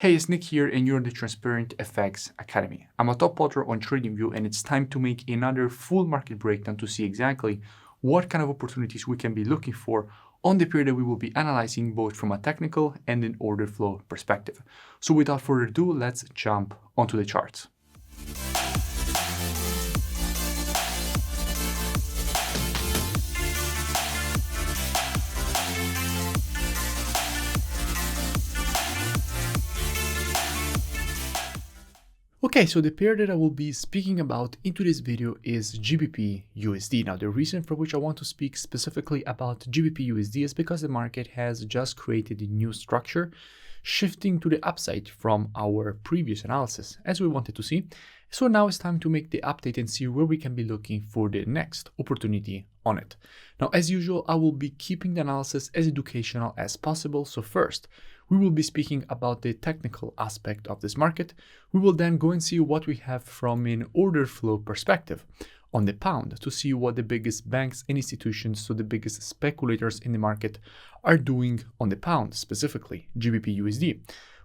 Hey, it's Nick here, and you're in the Transparent FX Academy. I'm a top author on TradingView, and it's time to make another full market breakdown to see exactly what kind of opportunities we can be looking for on the period that we will be analyzing both from a technical and an order flow perspective. So without further ado, let's jump onto the charts. Okay, so the pair that I will be speaking about into this video is GBP USD. Now, the reason for which I want to speak specifically about GBP USD is because the market has just created a new structure, shifting to the upside from our previous analysis, as we wanted to see. So now it's time to make the update and see where we can be looking for the next opportunity on it. Now, as usual, I will be keeping the analysis as educational as possible. So first, we will be speaking about the technical aspect of this market. We will then go and see what we have from an order flow perspective on the pound to see what the biggest banks and institutions, so the biggest speculators in the market, are doing on the pound, specifically GBP USD,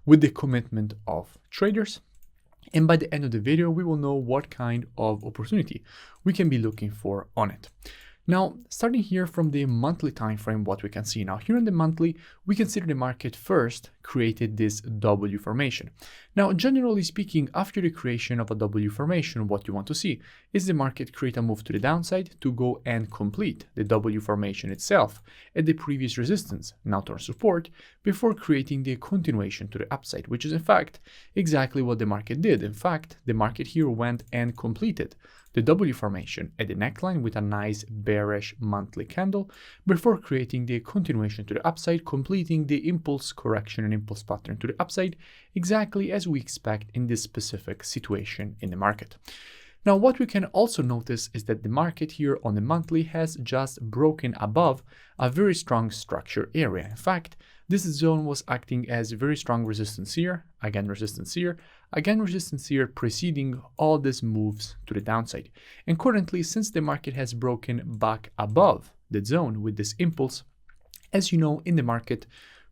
with the commitment of traders. And by the end of the video, we will know what kind of opportunity we can be looking for on it. Now, starting here from the monthly time frame, what we can see now here in the monthly, we consider the market first created this W formation. Now, generally speaking, after the creation of a W formation, what you want to see is the market create a move to the downside to go and complete the W formation itself at the previous resistance, now turn support, before creating the continuation to the upside, which is in fact exactly what the market did. In fact, the market here went and completed the W formation at the neckline with a nice bearish monthly candle before creating the continuation to the upside, completing the impulse correction and impulse pattern to the upside, exactly as we expect in this specific situation in the market. Now, what we can also notice is that the market here on the monthly has just broken above a very strong structure area. In fact, this zone was acting as very strong resistance here, again resistance here, again resistance here, preceding all these moves to the downside. And currently, since the market has broken back above the zone with this impulse, as you know, in the market,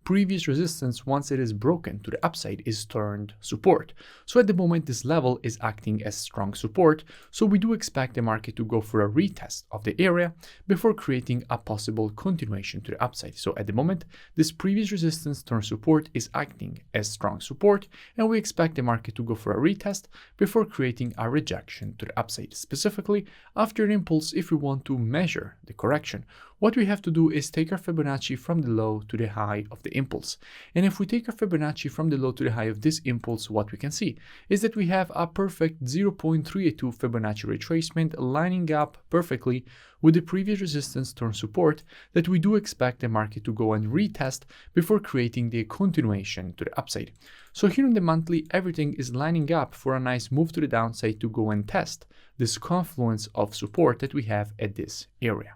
previous resistance, once it is broken to the upside, is turned support. So at the moment, this level is acting as strong support. So we do expect the market to go for a retest of the area before creating a possible continuation to the upside. So at the moment, this previous resistance turned support is acting as strong support, and we expect the market to go for a retest before creating a rejection to the upside. Specifically, after an impulse, if we want to measure the correction, what we have to do is take our Fibonacci from the low to the high of the impulse. And if we take our Fibonacci from the low to the high of this impulse, what we can see is that we have a perfect 0.382 Fibonacci retracement lining up perfectly with the previous resistance turn support that we do expect the market to go and retest before creating the continuation to the upside. So here in the monthly, everything is lining up for a nice move to the downside to go and test this confluence of support that we have at this area.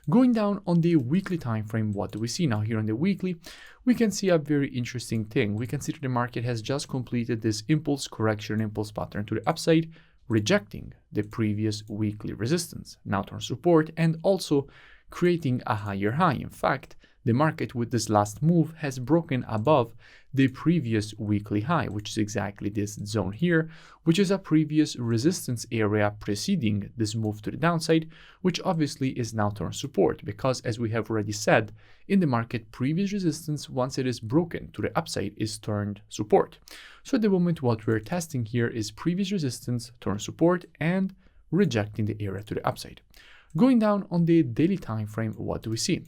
Going down on the weekly time frame, what do we see now? Here on the weekly, we can see a very interesting thing. We consider the market has just completed this impulse correction, impulse pattern to the upside, rejecting the previous weekly resistance, now turn support, and also creating a higher high. In fact, the market with this last move has broken above the previous weekly high, which is exactly this zone here, which is a previous resistance area preceding this move to the downside, which obviously is now turn support because, as we have already said, in the market, previous resistance, once it is broken to the upside, is turned support. So at the moment, what we're testing here is previous resistance, turn support, and rejecting the area to the upside. Going down on the daily time frame, what do we see?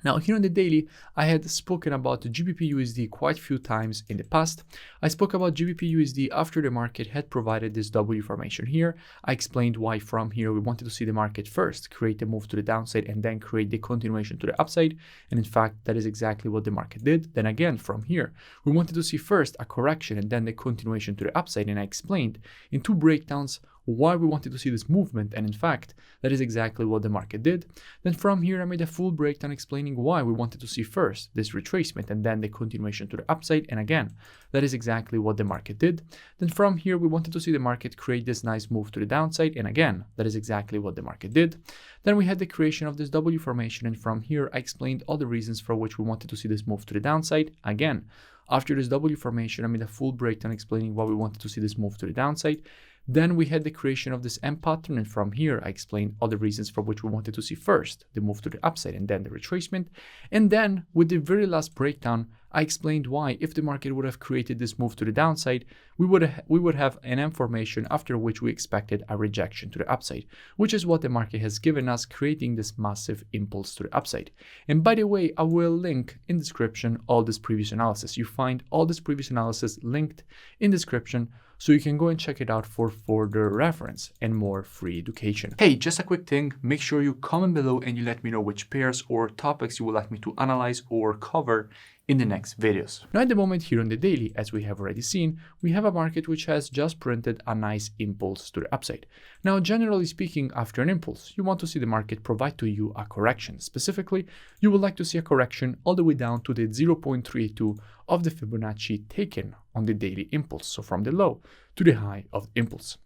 Now, here on the daily, I had spoken about the GBP USD quite a few times in the past. I spoke about GBP USD after the market had provided this W formation here. I explained why from here we wanted to see the market first create a move to the downside and then create the continuation to the upside. And in fact, that is exactly what the market did. Then again, from here, we wanted to see first a correction and then the continuation to the upside. And I explained in two breakdowns why we wanted to see this movement, and in fact, that is exactly what the market did. Then from here, I made a full breakdown explaining why we wanted to see first this retracement and then the continuation to the upside, and again, that is exactly what the market did. Then from here, we wanted to see the market create this nice move to the downside, and again, that is exactly what the market did. Then we had the creation of this W formation, and from here, I explained all the reasons for which we wanted to see this move to the downside. Again, After this W formation, I made a full breakdown explaining why we wanted to see this move to the downside. Then we had the creation of this M pattern, and from here I explained all the reasons for which we wanted to see first the move to the upside and then the retracement. And then with the very last breakdown, I explained why, if the market would have created this move to the downside, we would have an M formation, after which we expected a rejection to the upside, which is what the market has given us, creating this massive impulse to the upside. And by the way, I will link in description all this previous analysis. You find all this previous analysis linked in description, so you can go and check it out for further reference and more free education. Hey, just a quick thing, make sure you comment below and you let me know which pairs or topics you would like me to analyze or cover in the next videos. Now at the moment here on the daily, as we have already seen, we have a market which has just printed a nice impulse to the upside. Now generally speaking, after an impulse, you want to see the market provide to you a correction. Specifically, you would like to see a correction all the way down to the 0.32 of the Fibonacci taken on the daily impulse, so from the low to the high of the impulse.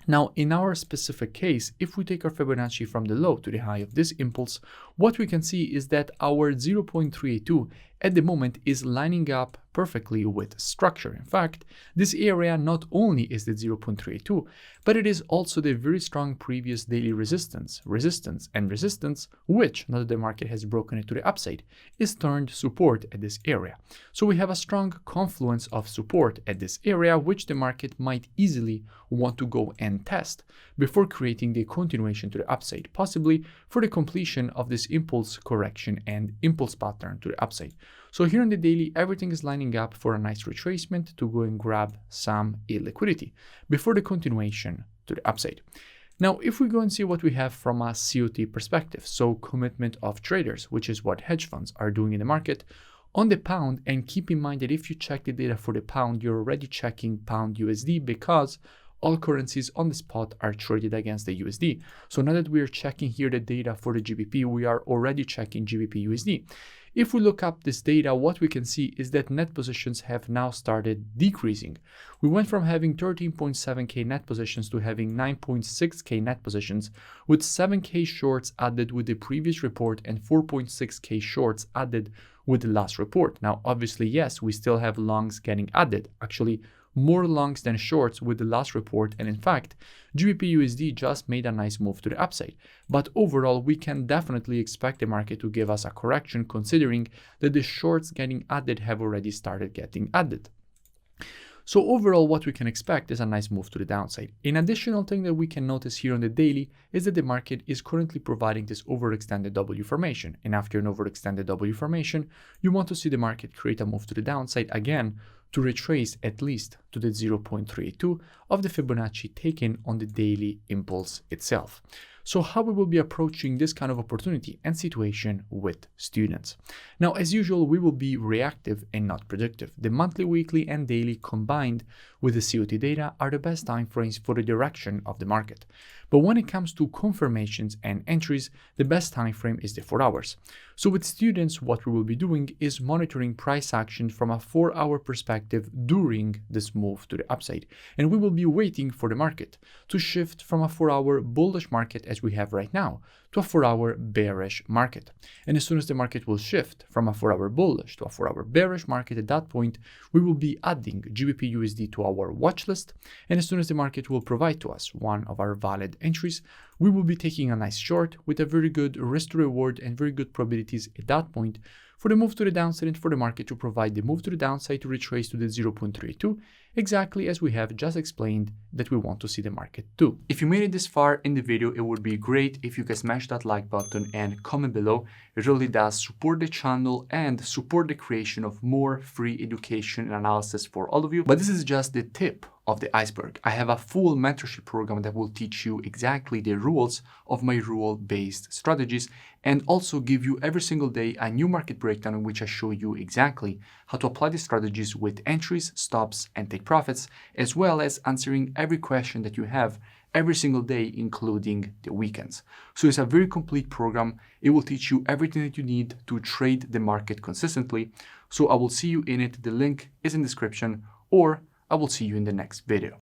Now, in our specific case, if we take our Fibonacci from the low to the high of this impulse, what we can see is that our 0.32 at the moment is lining up perfectly with structure. In fact, this area not only is the 0.32, but it is also the very strong previous daily resistance, which, now that the market has broken it to the upside, is turned support at this area. So we have a strong confluence of support at this area, which the market might easily want to go and test before creating the continuation to the upside, possibly for the completion of this impulse correction and impulse pattern to the upside. So here on the daily, everything is lining up for a nice retracement to go and grab some illiquidity before the continuation to the upside. Now, if we go and see what we have from a COT perspective, so commitment of traders, which is what hedge funds are doing in the market, on the pound, and keep in mind that if you check the data for the pound, you're already checking pound USD because all currencies on the spot are traded against the USD. So now that we are checking here the data for the GBP, we are already checking GBP USD. If we look up this data, what we can see is that net positions have now started decreasing. We went from having 13.7k net positions to having 9.6k net positions, with 7k shorts added with the previous report and 4.6k shorts added with the last report. Now, obviously, yes, we still have longs getting added, actually more longs than shorts with the last report, and in fact, GBP USD just made a nice move to the upside. But overall, we can definitely expect the market to give us a correction, considering that the shorts getting added have already started getting added. So overall, what we can expect is a nice move to the downside. An additional thing that we can notice here on the daily is that the market is currently providing this overextended W formation. And after an overextended W formation, you want to see the market create a move to the downside again to retrace at least to the 0.32 of the Fibonacci taken on the daily impulse itself. So how we will be approaching this kind of opportunity and situation with students. Now, as usual, we will be reactive and not predictive. The monthly, weekly, and daily combined with the COT data are the best time frames for the direction of the market. But when it comes to confirmations and entries, the best time frame is the 4 hours. So with students, what we will be doing is monitoring price action from a 4-hour perspective during this move to the upside. And we will be waiting for the market to shift from a 4-hour bullish market as we have right now to a 4-hour bearish market. And as soon as the market will shift from a 4-hour bullish to a 4-hour bearish market, at that point, we will be adding GBP USD to our watch list. And as soon as the market will provide to us one of our valid entries, we will be taking a nice short with a very good risk to reward and very good probabilities at that point for the move to the downside and for the market to provide the move to the downside to retrace to the 0.32, exactly as we have just explained that we want to see the market do. If you made it this far in the video, it would be great if you can smash that like button and comment below. It really does support the channel and support the creation of more free education and analysis for all of you. But this is just the tip of the iceberg. I have a full mentorship program that will teach you exactly the rules of my rule-based strategies and also give you every single day a new market breakdown in which I show you exactly how to apply the strategies with entries, stops, and take profits, as well as answering every question that you have every single day, including the weekends. So it's a very complete program. It will teach you everything that you need to trade the market consistently. So I will see you in it. The link is in the description, or I will see you in the next video.